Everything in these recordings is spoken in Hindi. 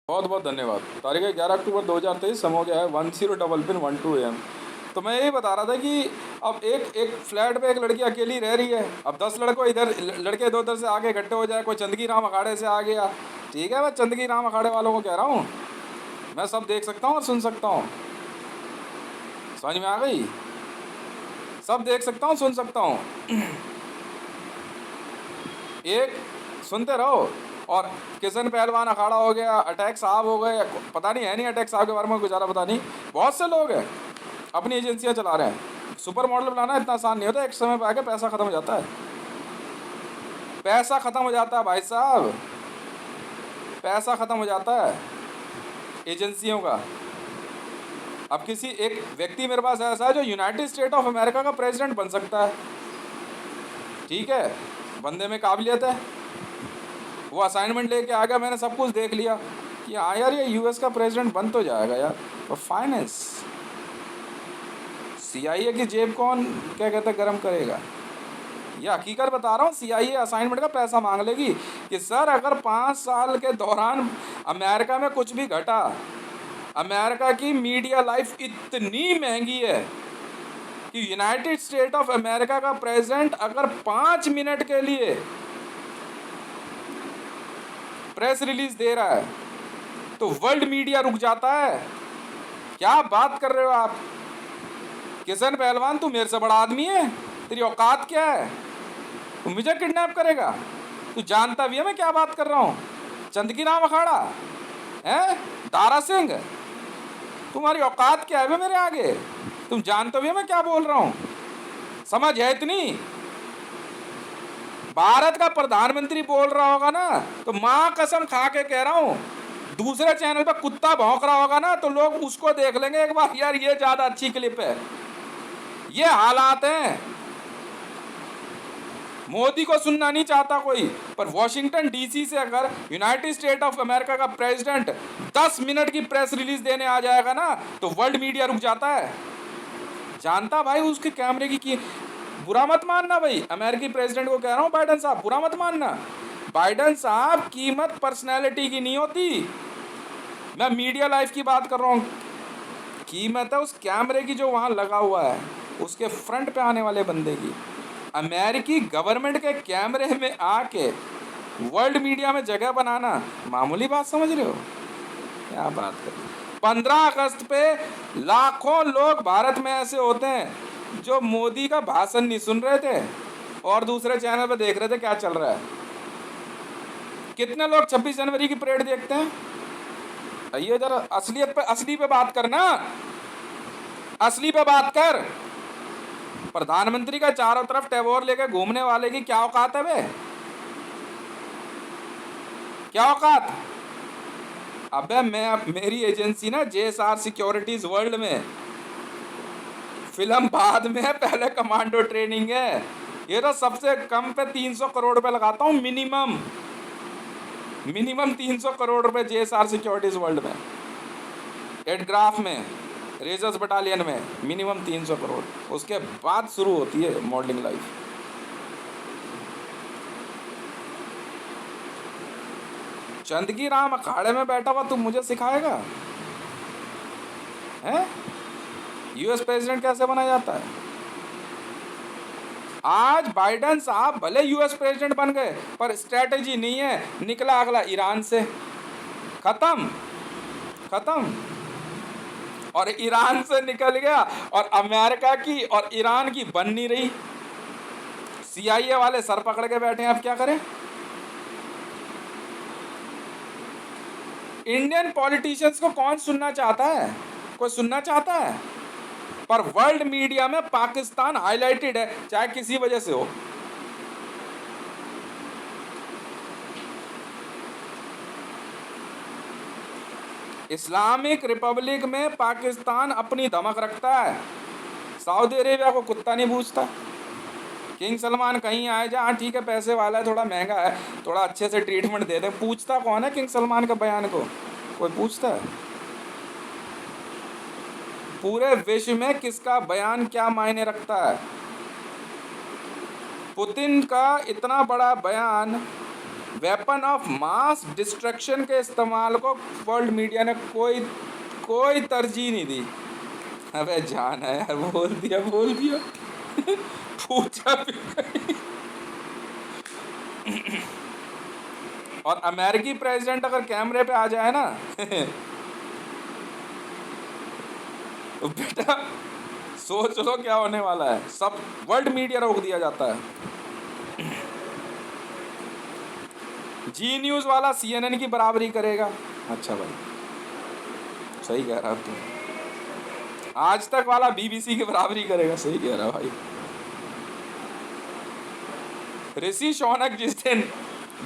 बहुत बहुत धन्यवाद। तारीख है 11 अक्टूबर 2023, समय हो गया है 10:12 AM। तो मैं यही बता रहा था कि अब एक एक फ्लैट में एक लड़की अकेली रह रही है। अब 10 लड़कों इधर लड़के इधर उधर से आके इकट्ठे हो जाए, कोई चंदगी राम अखाड़े से आ गया, ठीक है, मैं चंदगी राम अखाड़े वालों को कह रहा हूँ, मैं सब देख सकता हूँ और सुन सकता हूँ। समझ में आ गई? सब देख सकता हूँ, सुन सकता हूँ। एक सुनते रहो। और किशन पहलवान अखाड़ा हो गया, अटैक साहब हो गए, पता नहीं है नहीं अटैक साहब के बारे में कुछ ज़्यादा पता नहीं। बहुत से लोग हैं अपनी एजेंसियां चला रहे हैं। सुपर मॉडल बनाना इतना आसान नहीं होता, एक समय पर आके पैसा ख़त्म हो जाता है। पैसा ख़त्म हो जाता है भाई साहब, पैसा ख़त्म हो जाता है एजेंसियों का। अब किसी एक व्यक्ति मेरे पास ऐसा है जो यूनाइटेड स्टेट ऑफ अमेरिका का प्रेसिडेंट बन सकता है, ठीक है, बंदे में काबिलियत है। वो असाइनमेंट लेके आ गया, मैंने सब कुछ देख लिया कि हाँ यार ये यूएस का प्रेसिडेंट बन तो जाएगा यार। तो फाइनेंस, सीआईए की जेब कौन क्या कहते हैं गर्म करेगा? ये हकीकत बता रहा हूँ। सीआईए असाइनमेंट का पैसा मांग लेगी कि सर अगर 5 साल के दौरान अमेरिका में कुछ भी घटा, अमेरिका की मीडिया लाइफ इतनी महंगी है कि यूनाइटेड स्टेट ऑफ अमेरिका का प्रेसिडेंट अगर 5 मिनट के लिए प्रेस रिलीज दे रहा है तो वर्ल्ड मीडिया रुक जाता है। क्या बात कर रहे हो आप? किशन पहलवान तू मेरे से बड़ा आदमी है, तेरी औकात क्या है? तू मुझे किडनैप करेगा? तू जानता भी है मैं क्या बात कर रहा हूँ? चंदगी राम अखाड़ा है, दारा सिंह, तुम्हारी औकात क्या है बे मेरे आगे? तुम जानते भी है मैं क्या बोल रहा हूँ? समझ है इतनी? भारत का प्रधानमंत्री बोल रहा होगा ना तो माँ कसम खा के कह रहा हूँ, दूसरे चैनल पर कुत्ता भौंक रहा होगा ना तो लोग उसको देख लेंगे एक बार, यार ये ज्यादा अच्छी क्लिप है। ये हालात हैं। मोदी को सुनना नहीं चाहता कोई, पर वॉशिंगटन डीसी से अगर यूनाइटेड स्टेट ऑफ अमेरिका का प्रेसिडेंट 10 मिनट की प्रेस रिलीज देने आ जाएगा ना तो वर्ल्ड मीडिया रुक जाता है। जानता भाई उसके कैमरे की बुरा मत मानना भाई, अमेरिकी प्रेसिडेंट को कह रहा हूँ, बाइडन साहब बुरा मत मानना। बाइडन साहब कीमत पर्सनैलिटी की नहीं होती, मैं मीडिया लाइफ की बात कर रहा हूँ। कीमत है उस कैमरे की जो वहाँ लगा हुआ है, उसके फ्रंट पे आने वाले बंदे की। अमेरिकी गवर्नमेंट के कैमरे में आके वर्ल्ड मीडिया में जगह बनाना मामूली बात समझ रहे हो? क्या बात कर? 15 अगस्त पे लाखों लोग भारत में ऐसे होते हैं जो मोदी का भाषण नहीं सुन रहे थे और दूसरे चैनल पे देख रहे थे क्या चल रहा है। कितने लोग 26 जनवरी की परेड देखते हैं? ये जरा असलियत पे, असली पे बात करना, असली पे बात कर। प्रधानमंत्री का चारों तरफ टैबोर लेके घूमने वाले की क्या औकात है बे? क्या औकात? अबे मेरी एजेंसी ना जेएसआर सिक्योरिटीज वर्ल्ड में फिल्म बाद में है, पहले कमांडो ट्रेनिंग है। ये तो सबसे कम पे 300 करोड़ रुपए लगाता हूँ मिनिमम, मिनिमम 300 करोड़ रुपए जेएसआर सिक्योरिटीज वर्ल्ड में, एडग्राफ में, रेजर्स बटालियन में मिनिमम 300 करोड़। उसके बाद शुरू होती है मॉडलिंग लाइफ। चंदगी राम अखाड़े में बैठा हुआ तू मुझे सिखाएगा हैं यूएस प्रेसिडेंट कैसे बना जाता है? आज बाइडेन साहब भले यूएस प्रेसिडेंट बन गए पर स्ट्रेटेजी नहीं है, निकला अगला ईरान से, खत्म खत्म। और ईरान से निकल गया और अमेरिका की और ईरान की बन नहीं रही। सीआईए वाले सर पकड़ के बैठे हैं, अब क्या करें? इंडियन पॉलिटिशियंस को कौन सुनना चाहता है? कोई सुनना चाहता है? पर वर्ल्ड मीडिया में पाकिस्तान हाईलाइटेड है, चाहे किसी वजह से हो। इस्लामिक रिपब्लिक में पाकिस्तान अपनी धमक रखता है, सऊदी अरेबिया को कुत्ता नहीं पूछता। किंग सलमान कहीं आए जा, हाँ ठीक है पैसे वाला है, थोड़ा महंगा है, थोड़ा अच्छे से ट्रीटमेंट दे दे, पूछता कौन है किंग सलमान के बयान को? कोई पूछता है? पूरे विश्व में किसका बयान क्या मायने रखता है? पुतिन का इतना बड़ा बयान वेपन ऑफ मास डिस्ट्रक्शन के इस्तेमाल को वर्ल्ड मीडिया ने कोई तरजीह नहीं दी। अबे जान है यार, बोल दिया पूछा भी नहीं। और अमेरिकी प्रेसिडेंट अगर कैमरे पे आ जाए ना तो बेटा सोच लो क्या होने वाला है। सब वर्ल्ड मीडिया रोक दिया जाता है। जी न्यूज वाला CNN की बराबरी करेगा। अच्छा भाई, सही कह रहा तू। आज तक वाला BBC की बराबरी करेगा। सही कह रहा भाई। ऋषि शौनक जिस दिन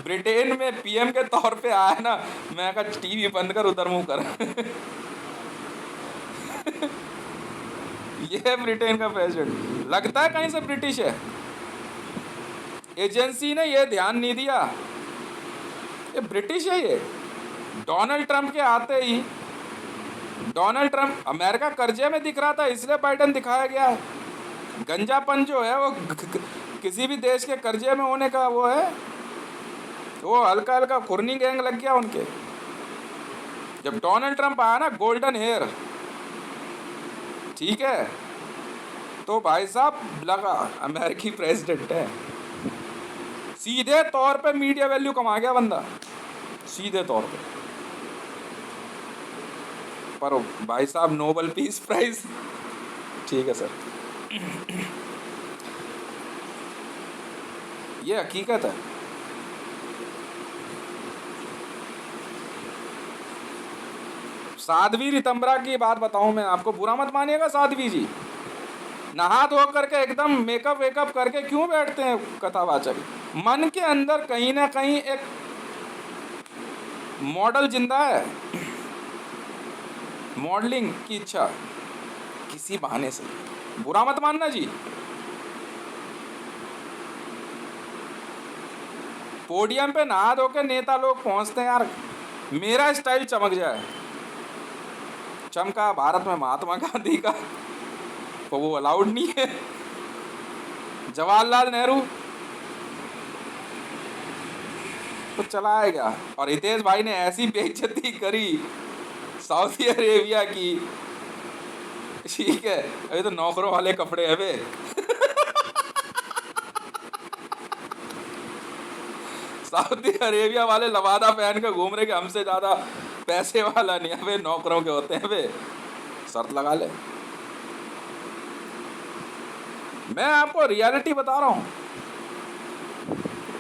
ब्रिटेन में PM के तौर पे आया ना, मैं कहा TV बंद कर, उधर मुंह कर। ये है ब्रिटेन का प्रेसिडेंट। लगता है कहीं से ब्रिटिश है। एजेंसी ने ये ध्यान नहीं दिया, ये ब्रिटिश है। ये डोनाल्ड ट्रंप के आते ही, डोनाल्ड ट्रंप अमेरिका कर्जे में दिख रहा था, इसलिए बाइडेन दिखाया गया है। गंजापन जो है वो किसी भी देश के कर्जे में होने का वो है, वो हल्का हल्का खुरनी गैंग लग गया उनके। जब डोनाल्ड ट्रंप आया ना, गोल्डन हेयर, ठीक है, तो भाई साहब लगा अमेरिकी प्रेसिडेंट है। सीधे तौर पे मीडिया वैल्यू कमा गया बंदा, सीधे तौर पे। पर भाई साहब नोबेल पीस प्राइज, ठीक है सर, ये हकीकत है। साध्वी रितंबरा की बात बताऊं मैं आपको, बुरा मत मानिएगा। साध्वी जी नहा धो करके एकदम मेकअप वेकअप करके क्यों बैठते हैं कथावाचक? मन के अंदर कहीं ना कहीं एक मॉडल जिंदा है, मॉडलिंग की इच्छा किसी बहाने से। बुरा मत मानना जी। पोडियम पे नहा धो के नेता लोग पहुंचते हैं यार, मेरा स्टाइल चमक जाए। चमका भारत में महात्मा गांधी का, तो वो अलाउड नहीं है। जवाहरलाल नेहरू तो चलाएगा। और हितेश भाई ने ऐसी बेइज्जती करी सऊदी अरेबिया की, ठीक है, अभी तो नौकरों वाले कपड़े है वे। सऊदी अरेबिया वाले लवादा पहन के घूम रहे कि हमसे ज्यादा पैसे वाला नहीं है वे, नौकरों के होते हैं वे। शर्त लगा ले। मैं आपको रियलिटी बता रहा हूं,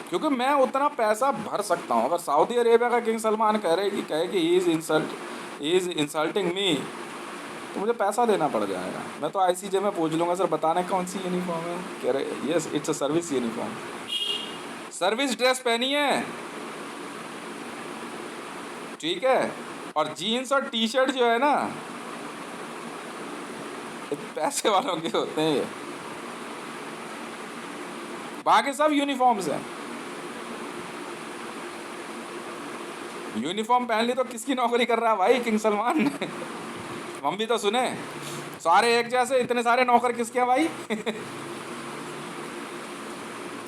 क्योंकि मैं उतना पैसा भर सकता हूं। अगर सऊदी अरेबिया का किंग सलमान कहे कि ही इज इंसल्टिंग मी, तो मुझे पैसा देना पड़ जाएगा। मैं तो ICJ में पूछ लूंगा, सर बताने कौन सी यूनिफॉर्म है? कह रहे yes it's a service uniform, service dress पहनी है, ठीक है। और जीन्स और T-शर्ट जो है ना, पैसे वालों के होते हैं ये, बाकी सब यूनिफॉर्म्स हैं। यूनिफॉर्म पहन ली तो किसकी नौकरी कर रहा है भाई किंग सलमान? हम भी तो सुने, सारे एक जैसे, इतने सारे नौकर किसके हैं भाई?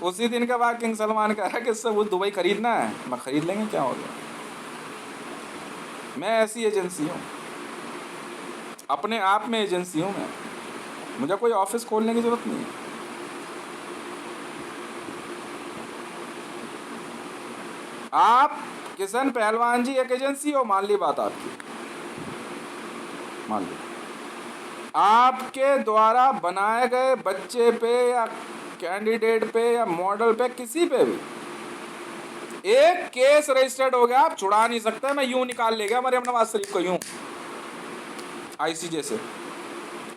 उसी दिन के बाद किंग सलमान कह रहा है कि इससे वो दुबई खरीदना है। मैं खरीद लेंगे, क्या हो गया? मैं ऐसी एजेंसी हूँ, अपने आप में एजेंसी हूँ मैं, मुझे कोई ऑफिस खोलने की जरूरत नहीं है। आप किशन पहलवान जी एक एजेंसी हो, मान ली बात आपकी, मान ली आपके द्वारा बनाए गए बच्चे पे या कैंडिडेट पे या मॉडल पे, किसी पे भी एक केस रजिस्टर्ड हो गया, आप छुड़ा नहीं सकते। मैं यूं निकाल ले गया मरियम नवाज शरीफ को, यूं ICJ से,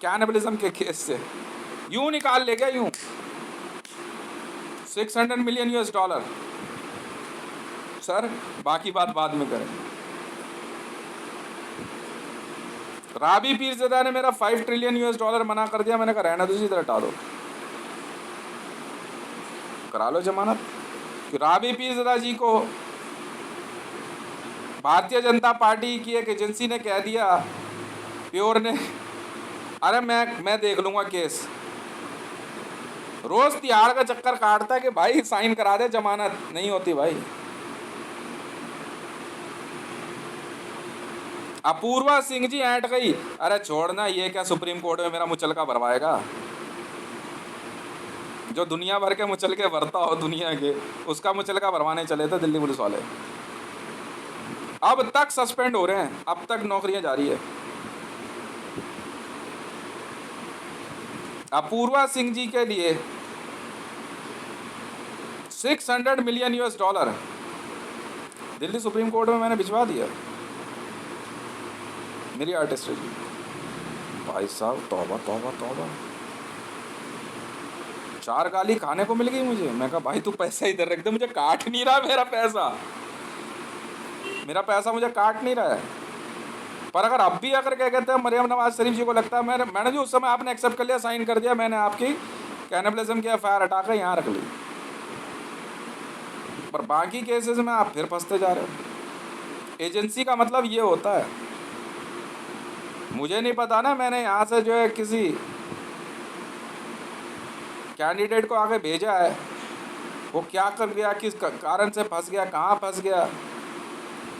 कैनिबलिज्म के केस से यूं निकाल ले गया, यूं $600 मिलियन सर। बाकी बात बाद में करें। राबी पीरज़ादा ने मेरा $5 ट्रिलियन मना कर दिया। मैंने कहा रहना दो, इधर हटा दो, करा लो जमानत। कि राबी पीरज़ादा जी को भारतीय जनता पार्टी की एक एजेंसी ने कह दिया, प्योर ने, अरे मैं देख लूंगा केस। रोज तिहाड़ का चक्कर काटता है कि भाई साइन करा दे, जमानत नहीं होती भाई। अपूर्वा सिंह जी ऐंठ गई, अरे छोड़ना, ये क्या सुप्रीम कोर्ट में मेरा मुचलका भरवाएगा? जो दुनिया भर के मुचलके भरता हो दुनिया के, उसका मुचलका भरवाने चले थे दिल्ली पुलिस वाले। अब तक सस्पेंड हो रहे हैं, अब तक नौकरियां जारी है। अपूर्वा सिंह जी के लिए $600 मिलियन दिल्ली सुप्रीम कोर्ट में मैंने भिजवा दिया, मेरी आर्टिस्ट जी। भाई साहब, तौबा तौबा तौबा, 4 गाली खाने को मिल गई मुझे। मैं कहा भाई तू पैसा इधर रख दे, मुझे काट नहीं रहा मेरा पैसा मुझे काट नहीं रहा है। पर अगर अब भी अगर क्या कहते हैं मरियम नवाज शरीफ जी को लगता है, मैंने जो उस समय आपने एक्सेप्ट कर लिया, साइन कर दिया, मैंने आपकी कैनिबलिज्म की एफआईआर हटा कर यहाँ रख ली, पर बाकी केसेस में आप फिर फंसते जा रहे हो। एजेंसी का मतलब ये होता है, मुझे नहीं पता ना, मैंने यहाँ से जो है किसी कैंडिडेट को आगे भेजा है, वो क्या कर गया, किस कारण से फंस गया, कहाँ फंस गया,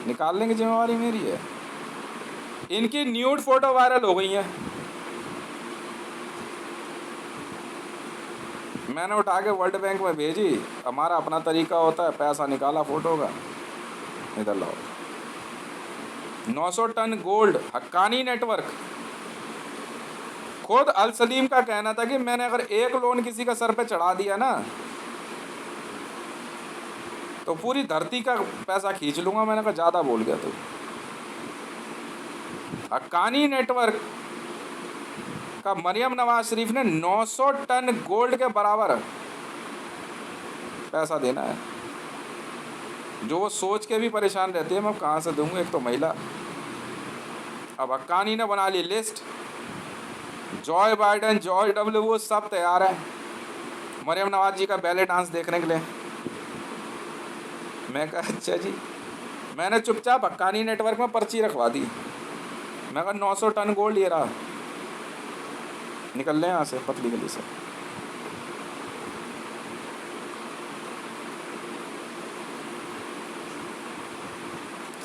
निकालने की जिम्मेवारी मेरी है। इनकी न्यूड फोटो वायरल हो गई है, मैंने उठा के वर्ल्ड बैंक में भेजी। हमारा अपना तरीका होता है, पैसा निकाला फोटो का, इधर लाओ। 900 टन गोल्ड, हक्कानी नेटवर्क। खुद अल सलीम का कहना था कि मैंने अगर एक लोन किसी का सर पे चढ़ा दिया ना तो पूरी धरती का पैसा खींच लूंगा। मैंने कहा ज़्यादा बोल गया तू। हक्कानी नेटवर्क का मरियम नवाज शरीफ ने 900 टन गोल्ड के बराबर पैसा देना है, जो वो सोच के भी परेशान रहती है मैं कहाँ से दूंगा, एक तो महिला। अब हक्कानी ने बना ली list, Joe Biden, George W Bush सब तैयार है मरियम नवाज जी का बैले डांस देखने के लिए। मैं कहा अच्छा जी। मैंने चुपचाप हक्कानी नेटवर्क में पर्ची रखवा दी। मैं कहा 900 टन गोल्ड ये रहा, निकल लें यहाँ से पतली गली से।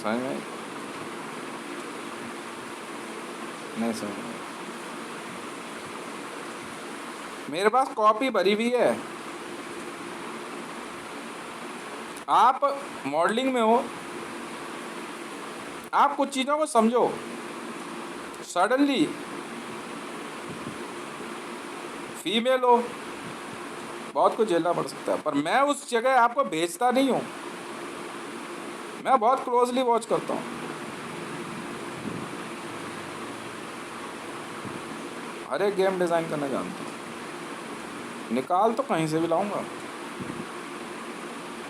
समझ में नहीं? समझ में? मेरे पास कॉपी भरी हुई है। आप मॉडलिंग में हो, आप कुछ चीज़ों को समझो। सडनली फीमेल हो, बहुत कुछ झेलना पड़ सकता है, पर मैं उस जगह आपको भेजता नहीं हूँ। मैं बहुत क्लोजली वॉच करता हूँ। हर एक गेम डिज़ाइन करना जानता हूँ। निकाल तो कहीं से भी लाऊंगा,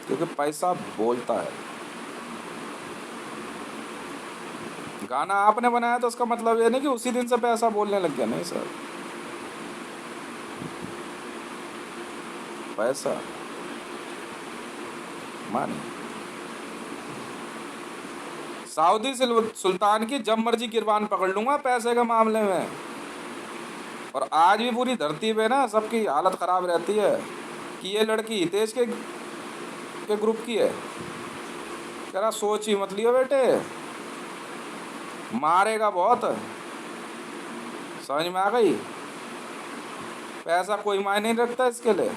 क्योंकि पैसा बोलता है। गाना आपने बनाया तो उसका मतलब ये नहीं कि उसी दिन से पैसा बोलने लग गया, नहीं सर। पैसा मानी। सऊदी सुल्तान की जब मर्जी गिरबान पकड़ लूंगा पैसे के मामले में। और आज भी पूरी धरती पे ना सबकी हालत ख़राब रहती है कि ये लड़की हितेश के ग्रुप की है। कह रहा सोच ही मत लियो बेटे, मारेगा बहुत। समझ में आ गई? पैसा कोई मायने नहीं रखता इसके लिए।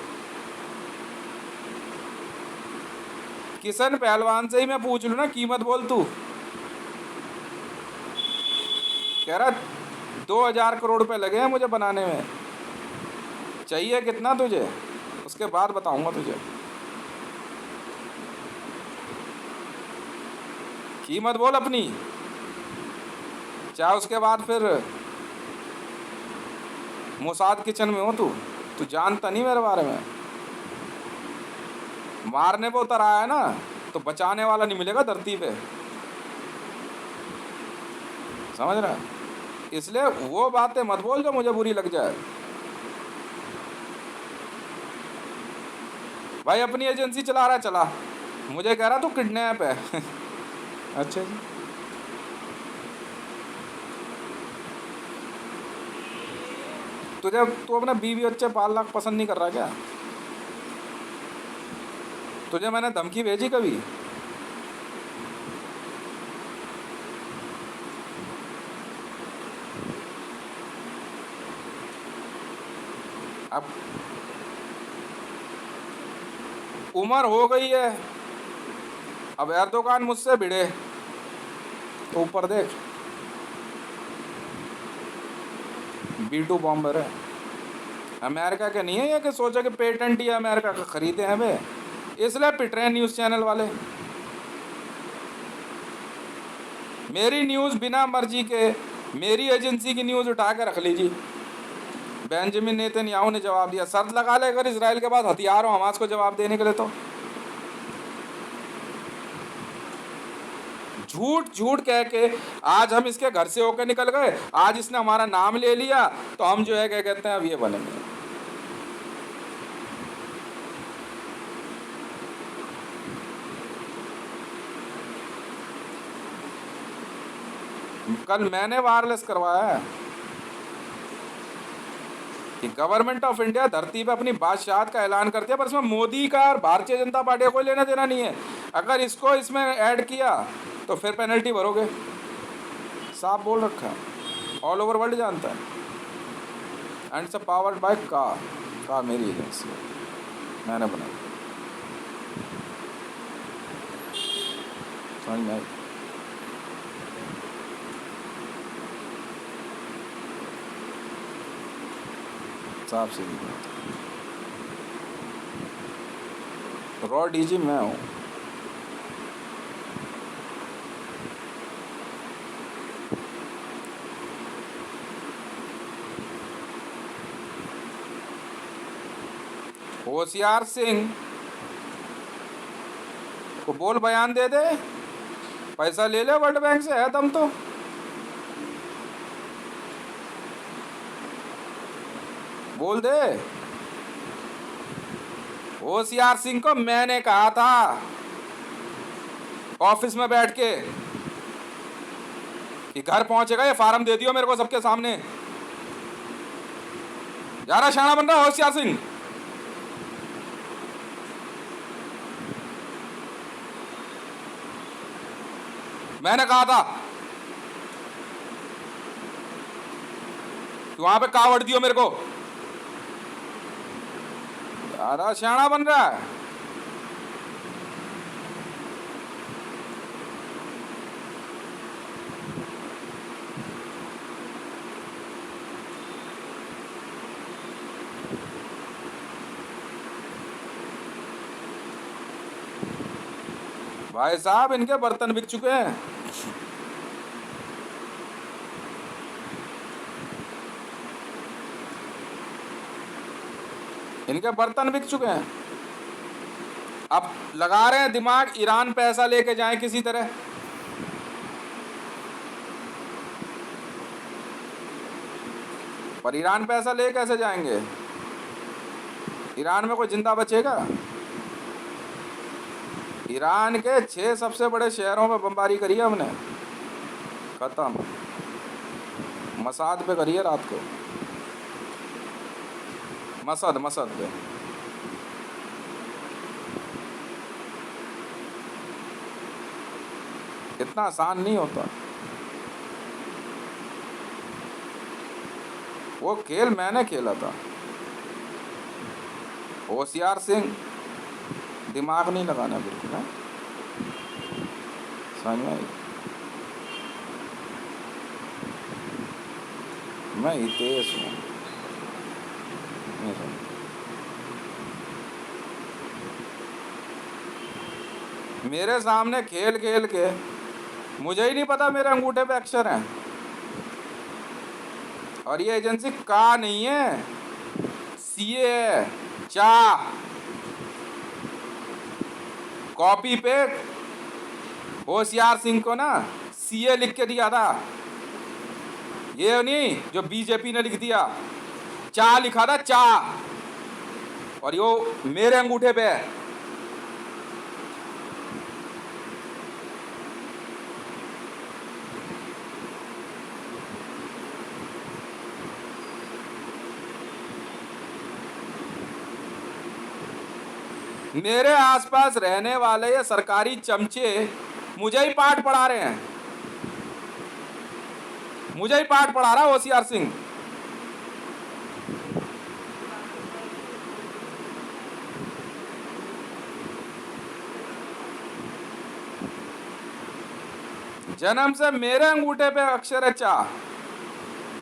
किशन पहलवान से ही मैं पूछ लूँ ना, कीमत बोल तू। कह रहा 2000 करोड़ रुपए लगे हैं मुझे बनाने में, चाहिए कितना तुझे, उसके बाद बताऊंगा तुझे। कीमत बोल अपनी, चाहे उसके बाद फिर मोसाद किचन में हो तू जानता नहीं मेरे बारे में। मारने पे उतर आया है ना तो बचाने वाला नहीं मिलेगा धरती पे, समझ रहा है? इसलिए वो बातें मत बोल जो मुझे बुरी लग जाए। भाई अपनी एजेंसी चला रहा है, चला, मुझे कह रहा तू किडनैप है। अच्छा जी, तू अपना बीवी बच्चे पालना पसंद नहीं कर रहा क्या? तुझे मैंने धमकी भेजी कभी? अब उम्र हो गई है, अब एर्दोगान मुझसे भिड़े तो ऊपर देख, B2 बॉम्बर है, अमेरिका के नहीं है ये कि सोचा कि पेटेंट ही अमेरिका का खरीदे हैं वे, इसलिए पिट रहे हैं न्यूज़ चैनल वाले। मेरी न्यूज़ बिना मर्जी के, मेरी एजेंसी की न्यूज़ उठा के रख लीजिए। बेंजामिन नेतन्याहू ने जवाब दिया, शर्त लगा ले अगर इसराइल के पास हथियार हो हमास को जवाब देने के लिए तो। झूठ झूठ कह के आज हम इसके घर से होकर निकल गए, आज इसने हमारा नाम ले लिया तो हम जो है क्या कहते हैं अब ये बनेंगे। कल मैंने वायरलेस करवाया है कि गवर्नमेंट ऑफ इंडिया धरती पे अपनी बादशाहत का ऐलान करती है, पर इसमें मोदी का और भारतीय जनता पार्टी को लेना देना नहीं है। अगर इसको इसमें ऐड किया तो फिर पेनल्टी भरोगे, साफ बोल रखा है, ऑल ओवर वर्ल्ड जानता है। एंड इट्स पावर्ड बाय का मेरी एजेंसी है, मैंने बनाई। समझ में आई? साफ सीधी बात, रॉ डीजी मैं हूँ। होशियार सिंह को बोल बयान दे दे, पैसा ले ले वर्ल्ड बैंक से, है दम तो। बोल दे। होशियार सिंह को मैंने कहा था ऑफिस में बैठ के कि घर पहुंचेगा ये फार्म दे दियो मेरे को सबके सामने। ज्यादा शाना बन रहा होशियार सिंह। मैंने कहा था कि वहां पे कावड़ दियो मेरे को, ज्यादा शाना बन रहा है। भाई साहब इनके बर्तन बिक चुके हैं। इनके बर्तन बिक चुके हैं। अब लगा रहे हैं दिमाग ईरान पैसा लेके जाए किसी तरह। पर ईरान पैसा ले कैसे जाएंगे? ईरान में कोई जिंदा बचेगा? ईरान के 6 सबसे बड़े शहरों में बमबारी करी है हमने, खत्म। मसाद पे करी है रात को, मसद पे। इतना आसान नहीं होता। वो खेल मैंने खेला था। होशियार सिंह दिमाग नहीं लगाना बिल्कुल है, समझ में आई? मैं हितेश हूँ। मेरे सामने खेल खेल के मुझे ही नहीं पता मेरे अंगूठे पे अक्षर हैं। और ये एजेंसी का नहीं है, सीए है। कॉपी पे होशियार सिंह को ना सीए लिख के दिया था, ये नहीं जो बीजेपी ने लिख दिया। लिखा था और यो मेरे अंगूठे पे है। मेरे आसपास रहने वाले ये सरकारी चमचे मुझे ही पाठ पढ़ा रहे हैं, मुझे ही पाठ पढ़ा रहा होशियार सिंह। जन्म से मेरे अंगूठे पे अक्षर है चा,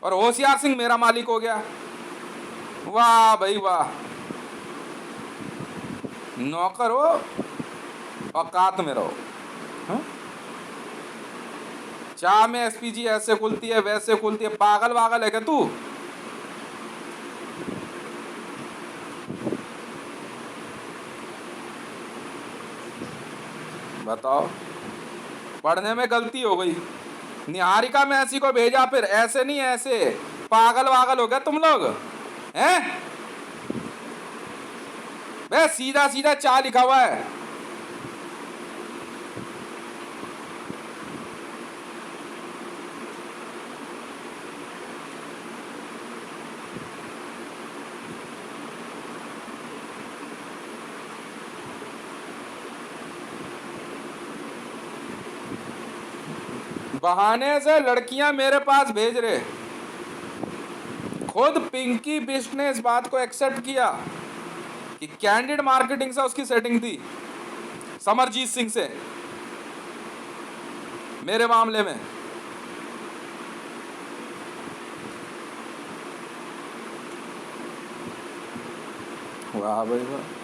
और होशियार सिंह मेरा मालिक हो गया। वाह भाई वाह, नौकर हो औकात में रहो। हाँ? चाह में एसपीजी ऐसे खुलती है वैसे खुलती है, पागल वागल है क्या तू? बताओ, पढ़ने में गलती हो गई, निहारिका मैसी को भेजा, फिर ऐसे नहीं ऐसे, पागल वागल हो गया तुम लोग हैं? बे सीधा सीधा चा लिखा हुआ है। बहाने से लड़कियां मेरे पास भेज रहे, खुद पिंकी बिस्ट ने इस बात को एक्सेप्ट किया कि कैंडिड मार्केटिंग से उसकी सेटिंग थी समरजीत सिंह से मेरे मामले में। वाह भाई वाह।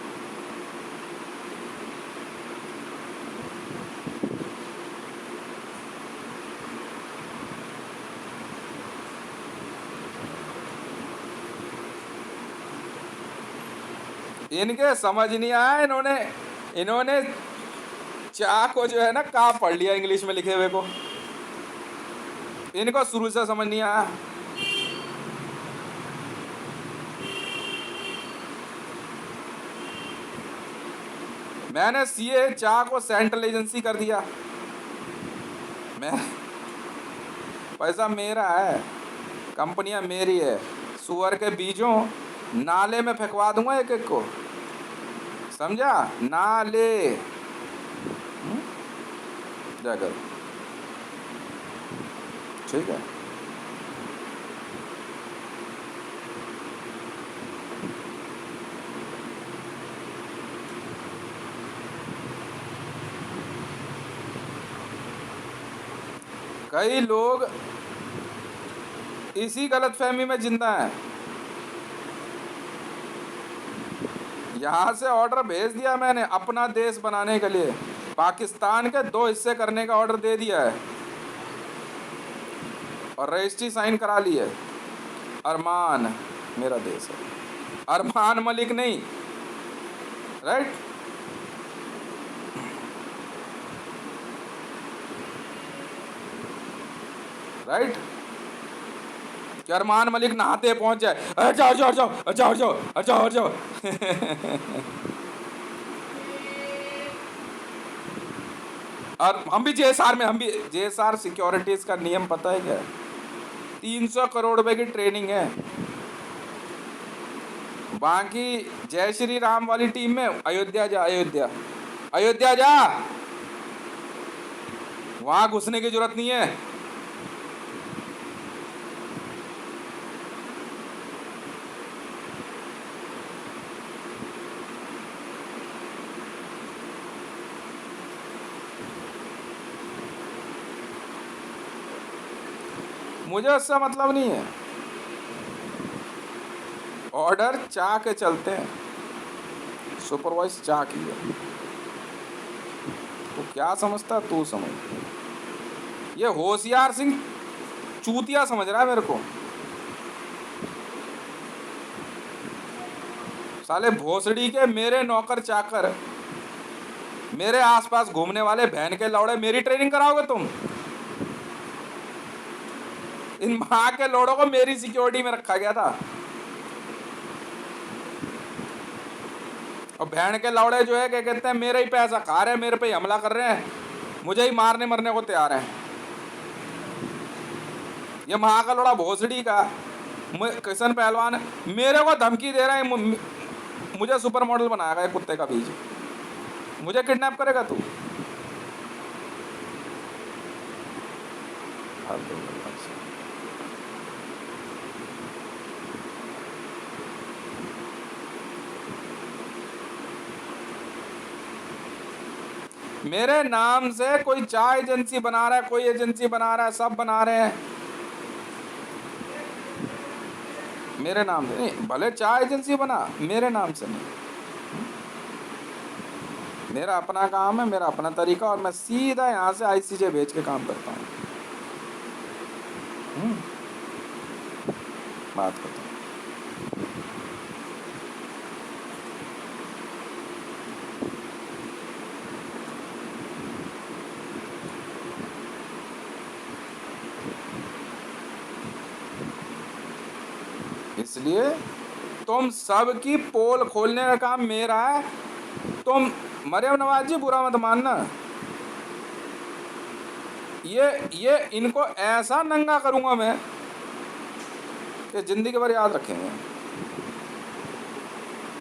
इनके समझ नहीं आया, इन्होंने चा को जो है ना का पढ़ लिया इंग्लिश में लिखे हुए को, इनको शुरू से समझ नहीं आया। मैंने सीए चा को सेंट्रल एजेंसी कर दिया, मैं पैसा मेरा है, कंपनियां मेरी है, सुअर के बीजों नाले में फेंकवा दूंगा एक एक को, समझा? नाले जाकर, ठीक है। कई लोग इसी गलतफहमी में जिंदा हैं। यहाँ से ऑर्डर भेज दिया मैंने अपना देश बनाने के लिए, पाकिस्तान के 2 हिस्से करने का ऑर्डर दे दिया है और रजिस्ट्री साइन करा ली है। अरमान मेरा देश है, अरमान मलिक नहीं, राइट? राइट? कि अरमान मलिक नहाते पहुंच जाए, अरे जाओ जाओ जाओ जाओ जाओ जाओ जाओ और हम भी जेएसआर में, हम भी जेएसआर सिक्योरिटीज का नियम पता है क्या? 300 करोड़ रुपए की ट्रेनिंग है। बाकी जय श्री राम वाली टीम में अयोध्या जा, अयोध्या अयोध्या जा, वहां घुसने की जरूरत नहीं है। मुझे उससे मतलब नहीं है, ऑर्डर चाह के चलते हैं, सुपरवाइज चाह की है। तो क्या समझता तू समझ, ये होशियार सिंह चूतिया समझ रहा है मेरे को, साले भोसड़ी के मेरे नौकर चाकर, मेरे आसपास घूमने वाले बहन के लौड़े, मेरी ट्रेनिंग कराओगे तुम? इन माँ के लोड़ों को मेरी सिक्योरिटी में रखा गया था, और बहन के लौड़े जो है क्या कहते हैं, मेरा ही पैसा खा रहे हैं, मेरे पे ही हमला कर रहे हैं, मुझे ही मारने मरने को तैयार हैं। ये माँ का लोड़ा भोसड़ी का किशन पहलवान मेरे को धमकी दे रहा है, मुझे सुपर मॉडल बनाएगा एक कुत्ते का बीज, मुझे किडनैप करेगा तू? मेरे नाम से कोई चाय एजेंसी बना रहा है, कोई एजेंसी बना रहा है, सब बना रहे हैं मेरे नाम से नहीं। भले चाय एजेंसी बना, मेरे नाम से नहीं। मेरा अपना काम है, मेरा अपना तरीका, और मैं सीधा यहाँ से आईसीजे भेज के काम करता हूँ। बात करता हूँ। इसलिए तुम सबकी पोल खोलने का काम मेरा है। तुम मरियम नवाज जी बुरा मत मानना, ये इनको ऐसा नंगा करूंगा मैं कि जिंदगी भर याद रखेंगे।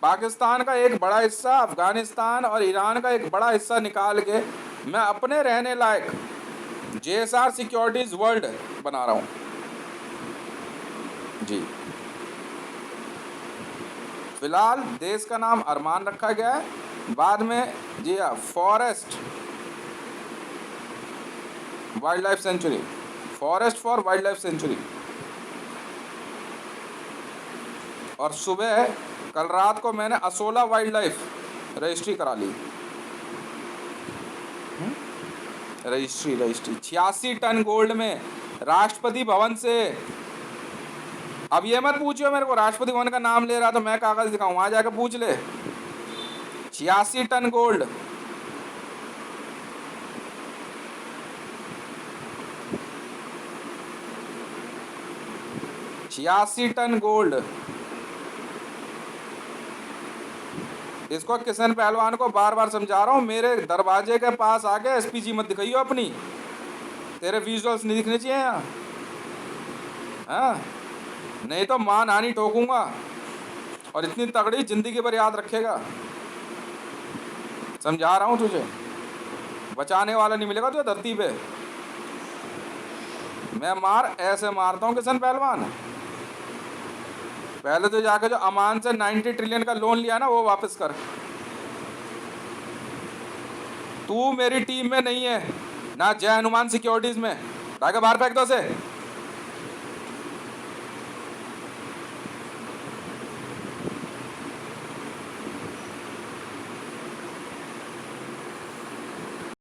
पाकिस्तान का एक बड़ा हिस्सा, अफगानिस्तान और ईरान का एक बड़ा हिस्सा निकाल के मैं अपने रहने लायक JSR सिक्योरिटीज वर्ल्ड बना रहा हूँ जी। फिलहाल देश का नाम अरमान रखा गया है, बाद में जी हाँ forest wild life sanctuary, forest for wild life sanctuary. और सुबह कल रात को मैंने असोला वाइल्ड लाइफ रजिस्ट्री करा ली। रजिस्ट्री 86 टन गोल्ड में राष्ट्रपति भवन से। अब ये मत पूछियो मेरे को राष्ट्रपति भवन का नाम ले रहा तो मैं कागज दिखाऊं, वहां जाकर पूछ ले। 86 टन गोल्ड। छियासी टन गोल्ड। इसको किशन पहलवान को बार बार समझा रहा हूं, मेरे दरवाजे के पास आके एसपीजी मत दिखाइयो अपनी, तेरे विजुअल्स नहीं दिखने चाहिए यहाँ। हाँ, नहीं तो मानहानि ठोकूंगा, और इतनी तगड़ी जिंदगी भर याद रखेगा। समझा रहा हूं तुझे, बचाने वाला नहीं मिलेगा तुझे धरती पे। मैं मार ऐसे मारता हूं किशन पहलवान। पहले तो जाके जो अमान से 90 ट्रिलियन का लोन लिया ना वो वापस कर। तू मेरी टीम में नहीं है ना, जय हनुमान सिक्योरिटीज में। बाहर फेंक दो से।